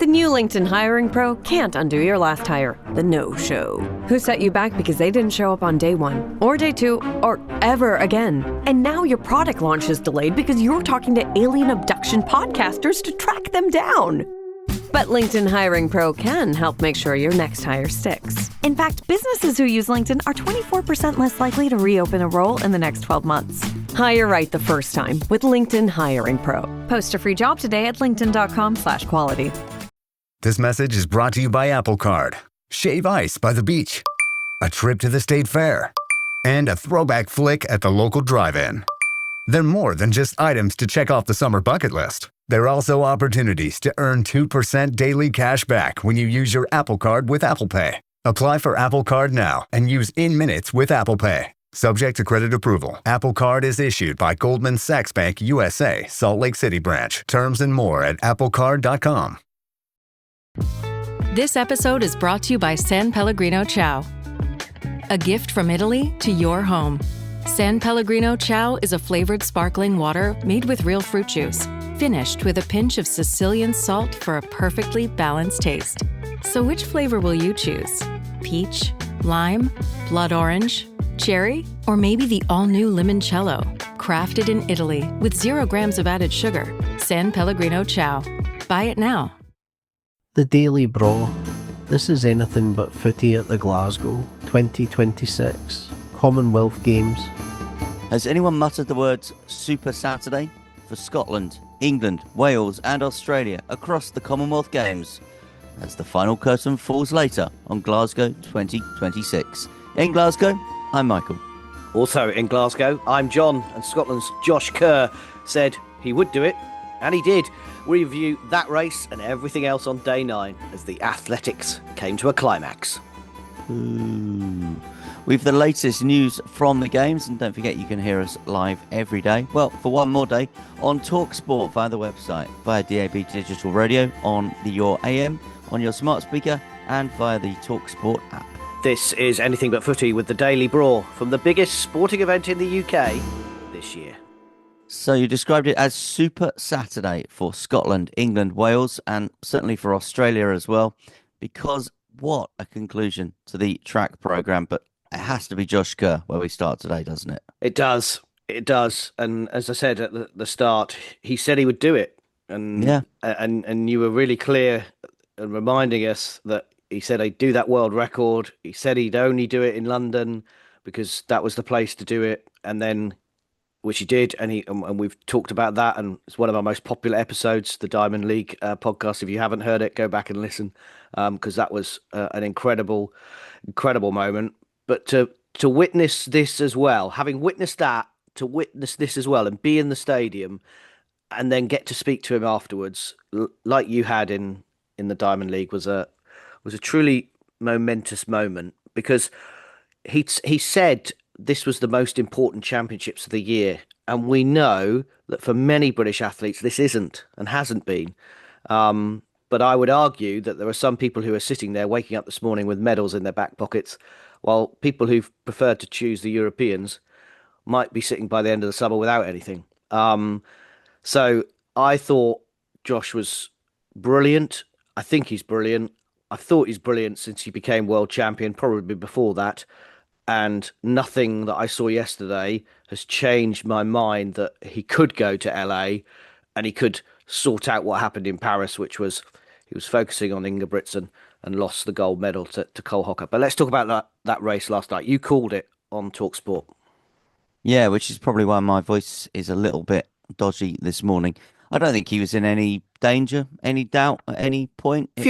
new LinkedIn Hiring Pro can't undo your last hire, the no-show. Who set you back because they didn't show up on day one, or day two, or ever again. And now your product launch is delayed because you're talking to alien abduction podcasters to track them down. But LinkedIn Hiring Pro can help make sure your next hire sticks. In fact, businesses who use LinkedIn are 24% less likely to reopen a role in the next 12 months. Hire right the first time with LinkedIn Hiring Pro. Post a free job today at linkedin.com/quality. This message is brought to you by Apple Card. Shave ice by the beach. A trip to the state fair. And a throwback flick at the local drive-in. They're more than just items to check off the summer bucket list. They're also opportunities to earn 2% daily cash back when you use your Apple Card with Apple Pay. Apply for Apple Card now and use in-minutes with Apple Pay. Subject to credit approval. Apple Card is issued by Goldman Sachs Bank USA, Salt Lake City branch. Terms and more at applecard.com. This episode is brought to you by San Pellegrino Ciao. A gift from Italy to your home. San Pellegrino Ciao is a flavored sparkling water made with real fruit juice, finished with a pinch of Sicilian salt for a perfectly balanced taste. So which flavor will you choose? Peach, lime, blood orange, cherry, or maybe the all-new limoncello? Crafted in Italy with 0 grams of added sugar. San Pellegrino Ciao. Buy it now. The Daily Braw. This is anything but footy at the Glasgow 2026 Commonwealth Games. Has anyone muttered the words Super Saturday for Scotland, England, Wales and Australia across the Commonwealth Games as the final curtain falls later on Glasgow 2026? In Glasgow, I'm Michael. Also in Glasgow, I'm John, and Scotland's Josh Kerr said he would do it, and he did. We review that race and everything else on day 9 as the athletics came to a climax. With the latest news from the games, and don't forget you can hear us live every day, well, for one more day, on TalkSport via the website, via DAB Digital Radio, on your AM, on your smart speaker, and via the TalkSport app. This is Anything But Footy with the Daily Braw from the biggest sporting event in the UK this year. So you described it as Super Saturday for Scotland, England, Wales, and certainly for Australia as well, because what a conclusion to the track programme. But it has to be Josh Kerr where we start today, doesn't it? It does. It does. And as I said at the start, he said he would do it. And yeah. And you were really clear in reminding us that he said he'd do that world record. He said he'd only do it in London because that was the place to do it. And then, which he did, and we've talked about that, and it's one of our most popular episodes, the Diamond League podcast. If you haven't heard it, go back and listen, because that was an incredible moment. But to witness this as well, having witnessed that, to witness this as well, and be in the stadium, and then get to speak to him afterwards, like you had in the Diamond League, was a truly momentous moment, because he said this was the most important championships of the year. And we know that for many British athletes, this isn't and hasn't been. But I would argue that there are some people who are sitting there waking up this morning with medals in their back pockets, while people who've preferred to choose the Europeans might be sitting by the end of the summer without anything. So I thought Josh was brilliant. I think he's brilliant. I thought he's brilliant since he became world champion, probably before that. And nothing that I saw yesterday has changed my mind that he could go to LA and he could sort out what happened in Paris, which was he was focusing on Ingebrigtsen and lost the gold medal to Cole Hocker. But let's talk about that race last night. You called it on TalkSport. Yeah, which is probably why my voice is a little bit dodgy this morning. I don't think he was in any danger, any doubt at any point. A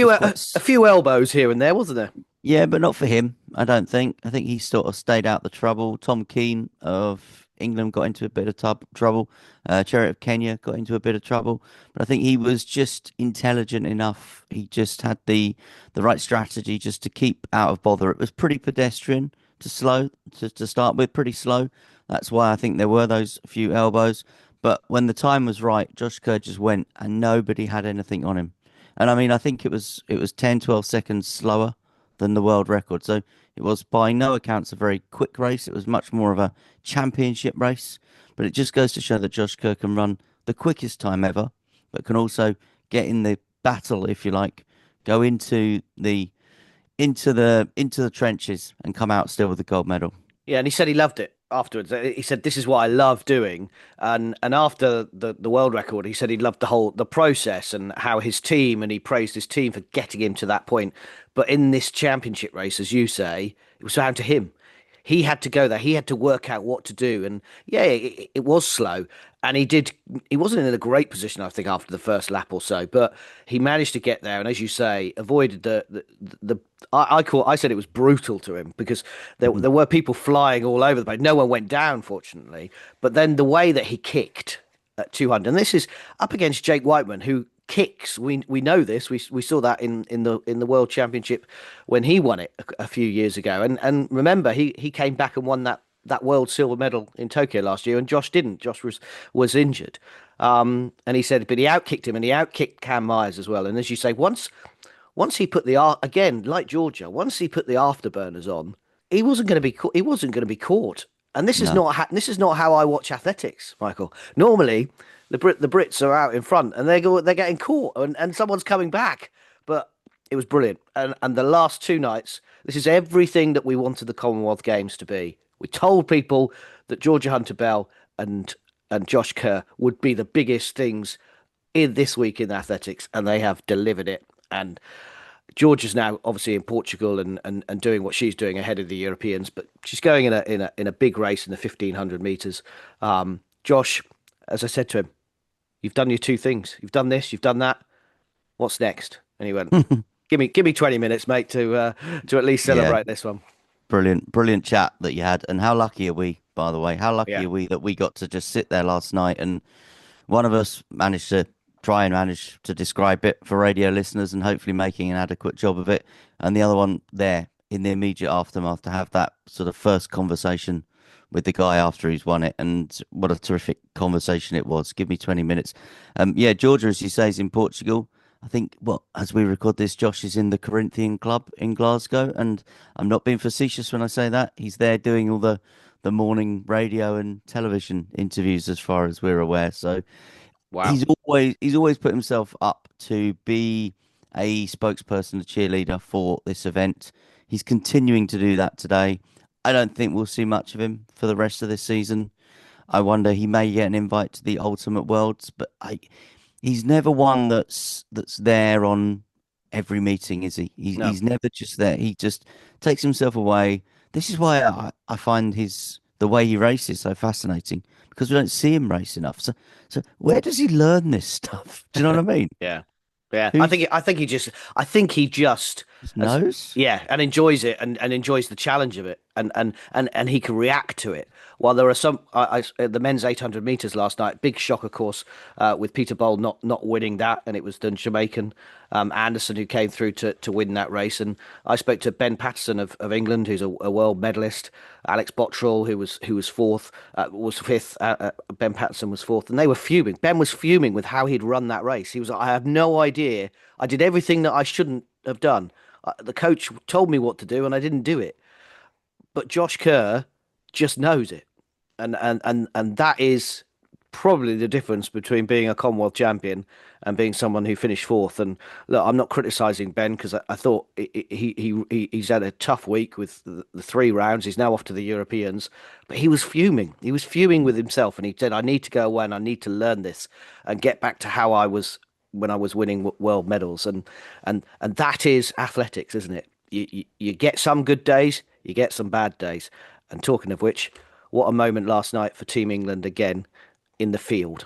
few elbows here and there, wasn't there? Yeah, but not for him, I don't think. I think he sort of stayed out the trouble. Tom Keane of England got into a bit of trouble. Chariot of Kenya got into a bit of trouble. But I think he was just intelligent enough. He just had the right strategy just to keep out of bother. It was pretty pedestrian to start with, pretty slow. That's why I think there were those few elbows. But when the time was right, Josh Kerr just went and nobody had anything on him. And I mean, I think it was 10, 12 seconds slower than the world record. So it was by no accounts a very quick race. It was much more of a championship race. But it just goes to show that Josh Kerr can run the quickest time ever, but can also get in the battle, if you like, go into the trenches and come out still with the gold medal. Yeah, and he said he loved it afterwards. He said, "This is what I love doing." And after the world record, he said he loved the process and how his team, and he praised his team for getting him to that point. But in this championship race, as you say, it was down to him. He had to go there. He had to work out what to do. And yeah, it was slow. And he did. He wasn't in a great position, I think, after the first lap or so. But he managed to get there. And as you say, avoided the I said it was brutal to him because there were people flying all over the place. No one went down, fortunately. But then the way that he kicked at 200, and this is up against Jake Whiteman, who kicks. We know this. We saw that in the World Championship when he won it a few years ago. And remember, he came back and won that world silver medal in Tokyo last year, and Josh didn't. Josh was injured. And he said, but he outkicked him, and he outkicked Cam Myers as well. And as you say, once he put again, like Georgia, once he put the afterburners on, he wasn't going to be caught. And this is not how I watch athletics, Michael. Normally, the Brits are out in front and they're getting caught and someone's coming back. But it was brilliant. And the last two nights, this is everything that we wanted the Commonwealth Games to be. We told people that Georgia Hunter-Bell and Josh Kerr would be the biggest things in this week in athletics, and they have delivered it. And Georgia's now obviously in Portugal and doing what she's doing ahead of the Europeans, but she's going in a big race in the 1500 meters. Josh, as I said to him, you've done your two things. You've done this. You've done that. What's next? And he went, "Give me 20 minutes, mate, to at least celebrate this one." Brilliant chat that you had. And how lucky are we, by the way? How lucky are we that we got to just sit there last night and one of us managed to describe it for radio listeners and hopefully making an adequate job of it. And the other one there in the immediate aftermath to have that sort of first conversation with the guy after he's won it. And what a terrific conversation it was. Give me 20 minutes. Georgia, as you say, is in Portugal. I think, as we record this, Josh is in the Corinthian Club in Glasgow. And I'm not being facetious when I say that. He's there doing all the morning radio and television interviews as far as we're aware. So wow. He's always put himself up to be a spokesperson, a cheerleader for this event. He's continuing to do that today. I don't think we'll see much of him for the rest of this season. I wonder, he may get an invite to the Ultimate Worlds, but he's never one that's there on every meeting, is he? He's never just there. He just takes himself away. This is why I find the way he races so fascinating, because we don't see him race enough. So where does he learn this stuff? Do you know what I mean? Yeah. I think he just knows. And enjoys it and enjoys the challenge of it and he can react to it. While there are some the men's 800 meters last night, big shock, of course, with Peter Bowl not winning that, and it was the Jamaican Anderson who came through to win that race. And I spoke to Ben Patterson of England, who's a world medalist, Alex Bottrell, who was fourth, was fifth. Ben Patterson was fourth, and they were fuming. Ben was fuming with how he'd run that race. He was like, I have no idea. I did everything that I shouldn't have done. The coach told me what to do, and I didn't do it. But Josh Kerr just knows it. And that is probably the difference between being a Commonwealth champion and being someone who finished fourth. And look, I'm not criticising Ben, because I thought he's had a tough week with the 3 rounds. He's now off to the Europeans, but he was fuming. He was fuming with himself, and he said, "I need to go away and I need to learn this and get back to how I was when I was winning world medals." And that is athletics, isn't it? You get some good days, you get some bad days. And talking of which, what a moment last night for Team England again in the field.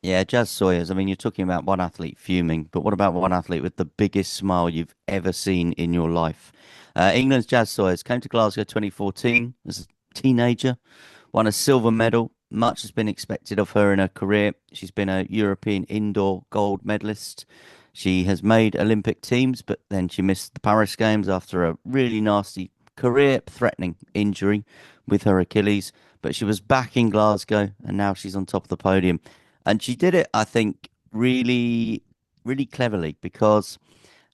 Yeah, Jaz Sawyers. I mean, you're talking about one athlete fuming, but what about one athlete with the biggest smile you've ever seen in your life? England's Jaz Sawyers came to Glasgow 2014 as a teenager, won a silver medal. Much has been expected of her in her career. She's been a European indoor gold medalist. She has made Olympic teams, but then she missed the Paris Games after a really nasty career-threatening injury with her Achilles. But she was back in Glasgow, and now she's on top of the podium. And she did it, I think, really, really cleverly, because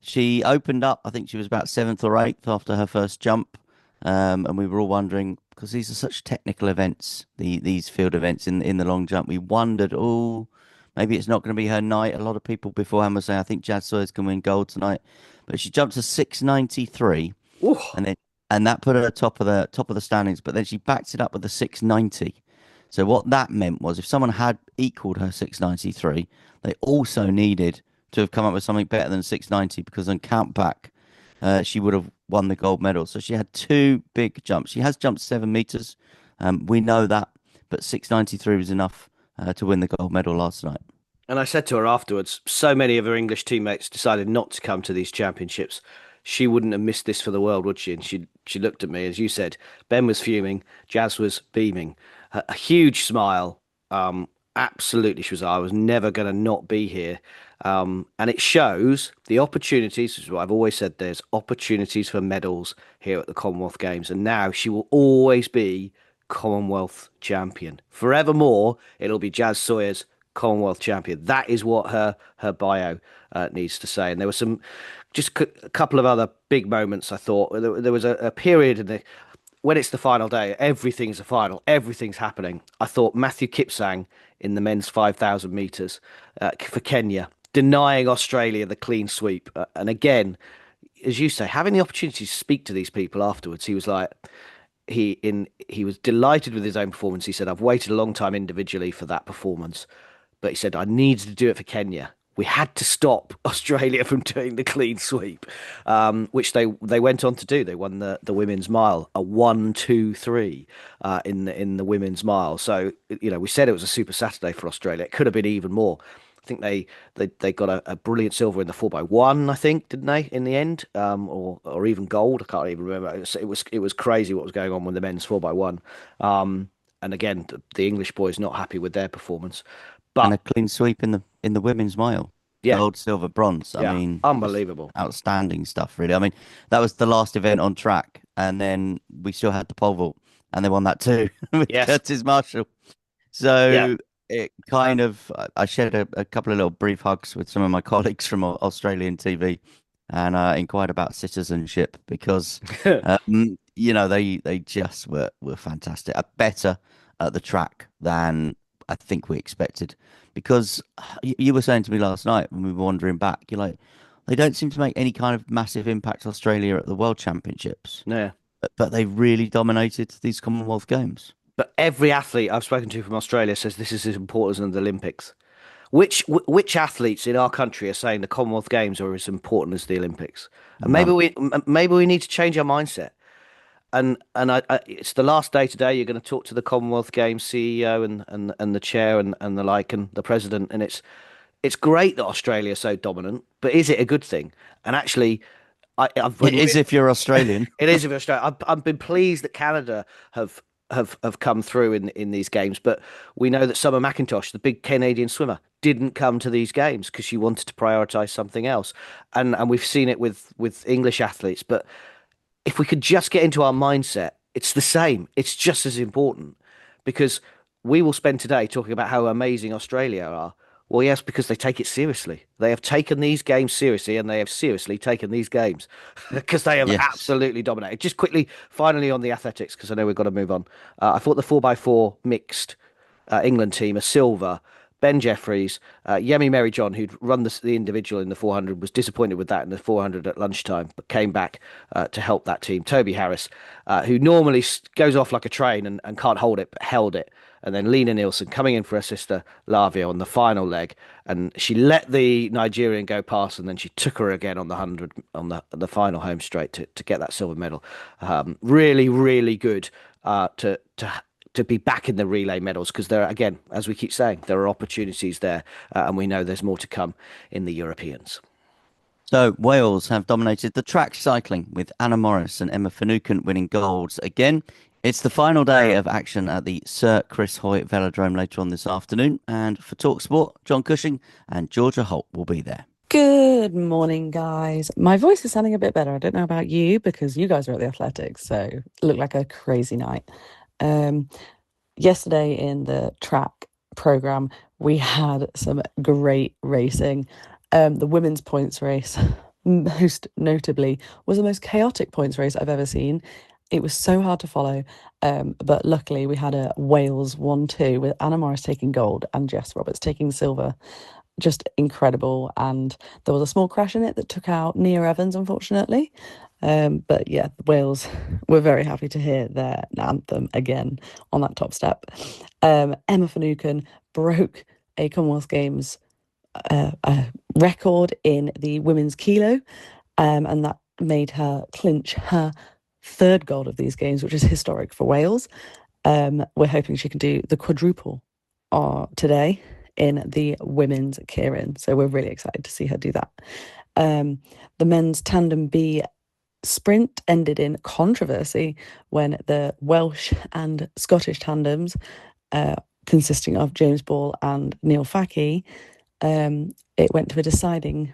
she opened up, I think she was about 7th or 8th after her first jump. And we were all wondering, because these are such technical events, these field events in the long jump, we wondered, maybe it's not going to be her night. A lot of people beforehand were saying, I think Jaz Sawyers can win gold tonight, but she jumped to 693, Ooh. and that put her at top of the standings. But then she backed it up with the 690. So what that meant was, if someone had equaled her 693, they also needed to have come up with something better than 690, because on count back, she would have won the gold medal. So she had two big jumps. She has jumped 7 meters. We know that, but 693 was enough to win the gold medal last night. And I said to her afterwards, so many of her English teammates decided not to come to these championships. She wouldn't have missed this for the world, would she? And she looked at me, as you said. Ben was fuming, Jaz was beaming. A huge smile. Absolutely, she was. I was never going to not be here. And it shows the opportunities, which is what I've always said. There's opportunities for medals here at the Commonwealth Games, and now she will always be Commonwealth champion forevermore. It'll be Jaz Sawyers, Commonwealth champion. That is what her bio needs to say. And there were a couple of other big moments. I thought there was a period when it's the final day, everything's a final, everything's happening. I thought Matthew Kipsang in the men's 5,000 meters for Kenya, denying Australia the clean sweep. And again, as you say, having the opportunity to speak to these people afterwards, he was like, he was delighted with his own performance. He said, I've waited a long time individually for that performance, but he said, I needed to do it for Kenya. We had to stop Australia from doing the clean sweep, which they went on to do. They won the women's mile, a 1-2-3 in the women's mile. So we said it was a super Saturday for Australia. It could have been even more. I think they got a brilliant silver in the 4x1. I think, didn't they, in the end, or even gold? I can't even remember. It was crazy what was going on with the men's 4x1. And again, the English boys not happy with their performance. And a clean sweep in the women's mile. Yeah. Gold, silver, bronze. I mean, unbelievable. Outstanding stuff, really. I mean, that was the last event on track, and then we still had the pole vault, and they won that too with Curtis Marshall. So it kind of, I shared a couple of little brief hugs with some of my colleagues from Australian TV, and inquired about citizenship, because they just were fantastic, better at the track than I think we expected. Because you were saying to me last night when we were wandering back, you're like, they don't seem to make any kind of massive impact, Australia, at the World Championships. Yeah. But they really dominated these Commonwealth Games. But every athlete I've spoken to from Australia says this is as important as the Olympics. Which athletes in our country are saying the Commonwealth Games are as important as the Olympics? And maybe we need to change our mindset. And it's the last day today. You're going to talk to the Commonwealth Games CEO and the chair and the like and the president. And it's great that Australia is so dominant, but is it a good thing? And actually, it is if you're Australian. It is if you're Australian. I've been pleased that Canada have come through in these games, but we know that Summer McIntosh, the big Canadian swimmer, didn't come to these games because she wanted to prioritise something else. And we've seen it with English athletes, but if we could just get into our mindset, it's the same. It's just as important, because we will spend today talking about how amazing Australia are. Well, yes, because they take it seriously. They have taken these games seriously, and they have seriously taken these games because they have absolutely dominated. Just quickly, finally on the athletics, because I know we've got to move on. I thought the 4x4 mixed England team, a silver, Ben Jeffries, Yemi Merry-John, who'd run the individual in the 400, was disappointed with that in the 400 at lunchtime, but came back to help that team. Toby Harris, who normally goes off like a train and can't hold it, but held it. And then Lena Nielsen coming in for her sister Lavia on the final leg, and she let the Nigerian go past, and then she took her again on the 100 on the final home straight to get that silver medal. Really, really good to be back in the relay medals, because there, again, as we keep saying, there are opportunities there, and we know there's more to come in the Europeans. So Wales have dominated the track cycling, with Anna Morris and Emma Finucane winning golds again. It's the final day of action at the Sir Chris Hoy Velodrome later on this afternoon, and for TalkSport, John Cushing and Georgia Holt will be there. Good morning, guys. My voice is sounding a bit better. I don't know about you, because you guys are at the athletics, so it looked like a crazy night. Yesterday in the track program, we had some great racing. The women's points race, most notably, was the most chaotic points race I've ever seen. It was so hard to follow, but luckily we had a Wales 1-2 with Anna Morris taking gold and Jess Roberts taking silver. Just incredible. And there was a small crash in it that took out Nia Evans, unfortunately. But yeah, Wales were very happy to hear their anthem again on that top step. Emma Finucane broke a Commonwealth Games record in the women's kilo, and that made her clinch her third gold of these games, which is historic for Wales. We're hoping she can do the quadruple today in the women's keirin, so we're really excited to see her do that. The men's tandem B sprint ended in controversy when the Welsh and Scottish tandems, consisting of James Ball and Neil Fackie, it went to a deciding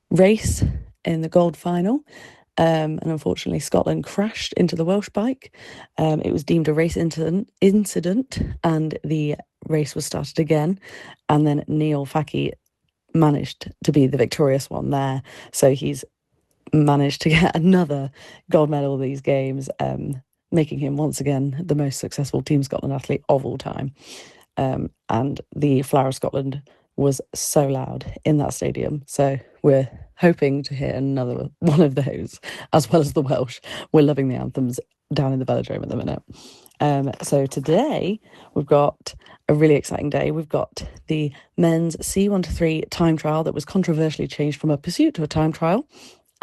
race in the gold final. And unfortunately, Scotland crashed into the Welsh bike. It was deemed a race incident, and the race was started again. And then Neil Fackie managed to be the victorious one there. So he's managed to get another gold medal of these games, making him once again the most successful Team Scotland athlete of all time. And the Flower of Scotland was so loud in that stadium. So we're hoping to hear another one of those, as well as the Welsh. We're loving the anthems down in the velodrome at the minute. So today we've got a really exciting day. We've got the men's C1-3 time trial that was controversially changed from a pursuit to a time trial.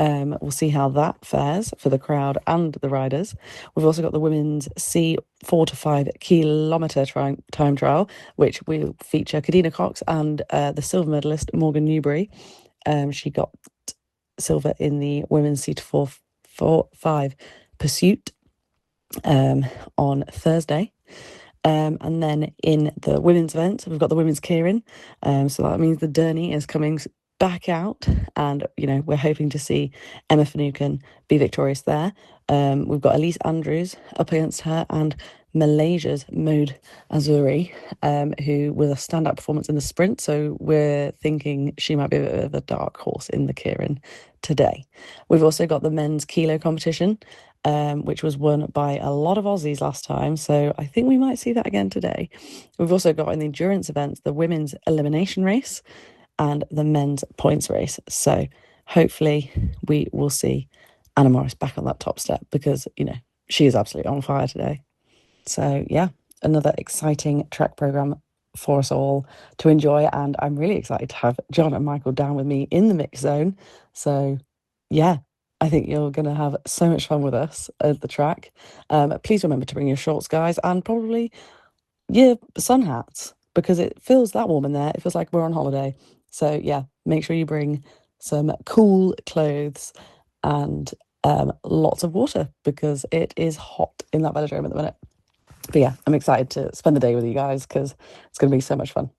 We'll see how that fares for the crowd and the riders. We've also got the women's C4 to 5 kilometre time trial, which will feature Kadina Cox and the silver medalist Morgan Newbury. She got silver in the women's C4-5 pursuit on Thursday. And then in the women's events, we've got the women's keirin. So that means the Derny is coming back out, and we're hoping to see Emma Finucane be victorious there. We've got Elise Andrews up against her, and Malaysia's Maud Azuri, who was a standout performance in the sprint, so we're thinking she might be a bit of a dark horse in the keirin today. We've also got the men's kilo competition, which was won by a lot of Aussies last time, so I think we might see that again today. We've also got in the endurance events the women's elimination race and the men's points race. So hopefully we will see Anna Morris back on that top step, because, she is absolutely on fire today. So yeah, another exciting track programme for us all to enjoy. And I'm really excited to have John and Michael down with me in the mix zone. So yeah, I think you're going to have so much fun with us at the track. Please remember to bring your shorts, guys, and probably your sun hats, because it feels that warm in there. It feels like we're on holiday. So yeah, make sure you bring some cool clothes and lots of water, because it is hot in that velodrome at the minute. But yeah, I'm excited to spend the day with you guys, because it's going to be so much fun.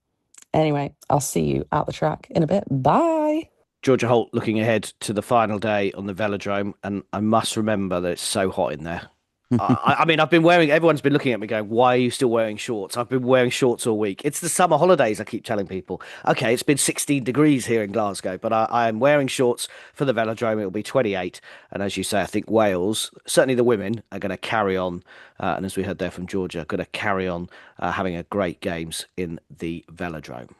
Anyway, I'll see you at the track in a bit. Bye. Georgia Holt looking ahead to the final day on the velodrome, and I must remember that it's so hot in there. I mean, everyone's been looking at me going, why are you still wearing shorts? I've been wearing shorts all week. It's the summer holidays, I keep telling people. Okay, it's been 16 degrees here in Glasgow, but I am wearing shorts for the velodrome. It'll be 28. And as you say, I think Wales, certainly the women, are going to carry on. And as we heard there from Georgia, going to carry on having a great games in the velodrome.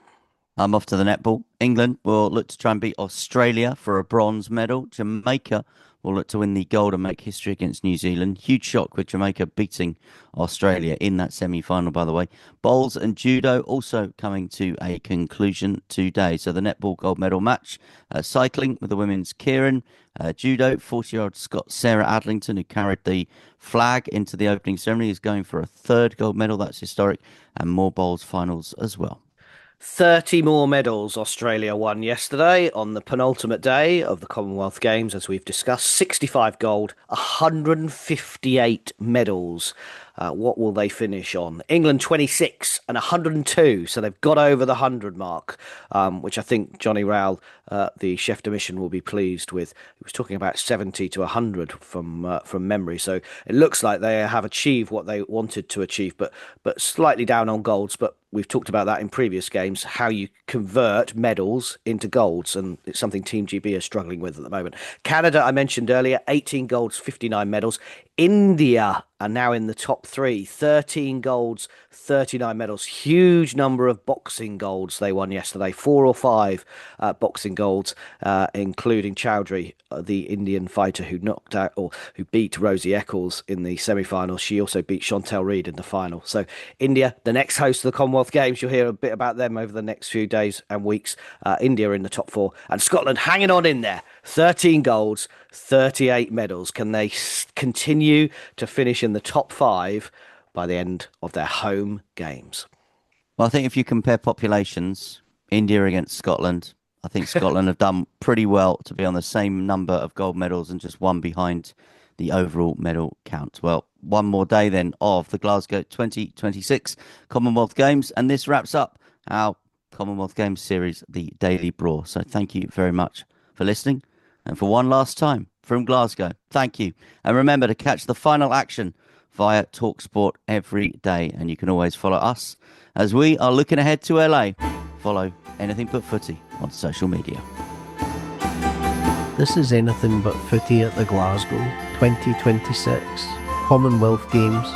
I'm off to the netball. England will look to try and beat Australia for a bronze medal. Jamaica will look to win the gold and make history against New Zealand. Huge shock with Jamaica beating Australia in that semi-final, by the way. Bowls and judo also coming to a conclusion today. So the netball gold medal match, cycling with the women's keirin, judo, 40-year-old Scot Sarah Adlington, who carried the flag into the opening ceremony, is going for a third gold medal. That's historic, and more bowls finals as well. 30 more medals Australia won yesterday on the penultimate day of the Commonwealth Games, as we've discussed. 65 gold, 158 medals. What will they finish on? England 26 and 102, so they've got over the 100 mark, which I think Johnny Rowell, the chef de mission, will be pleased with. He was talking about 70 to 100 from memory, so it looks like they have achieved what they wanted to achieve, but slightly down on golds. But we've talked about that in previous games, how you convert medals into golds, and it's something Team GB are struggling with at the moment. Canada, I mentioned earlier, 18 golds, 59 medals. India are now in the top three, 13 golds, 39 medals. Huge number of boxing golds they won yesterday, 4 or 5 boxing golds, including Chowdhury, the Indian fighter who knocked out or who beat Rosie Eccles in the semi-finals. She also beat Chantel Reed in the final. So India, the next host of the Commonwealth Games, you'll hear a bit about them over the next few days and weeks. India in the top 4, and Scotland hanging on in there, 13 golds, 38 medals. Can they continue to finish in the top 5 by the end of their home games? Well, I think if you compare populations, India against Scotland, I think Scotland have done pretty well to be on the same number of gold medals and just one behind the overall medal count. Well, one more day then of the Glasgow 2026 Commonwealth Games, and this wraps up our Commonwealth Games series, the Daily Braw. So thank you very much for listening, and for one last time from Glasgow, thank you. And remember to catch the final action via TalkSport every day, and you can always follow us as we are looking ahead to LA. Follow Anything But Footy on social media. This is Anything But Footy at the Glasgow 2026 Commonwealth Games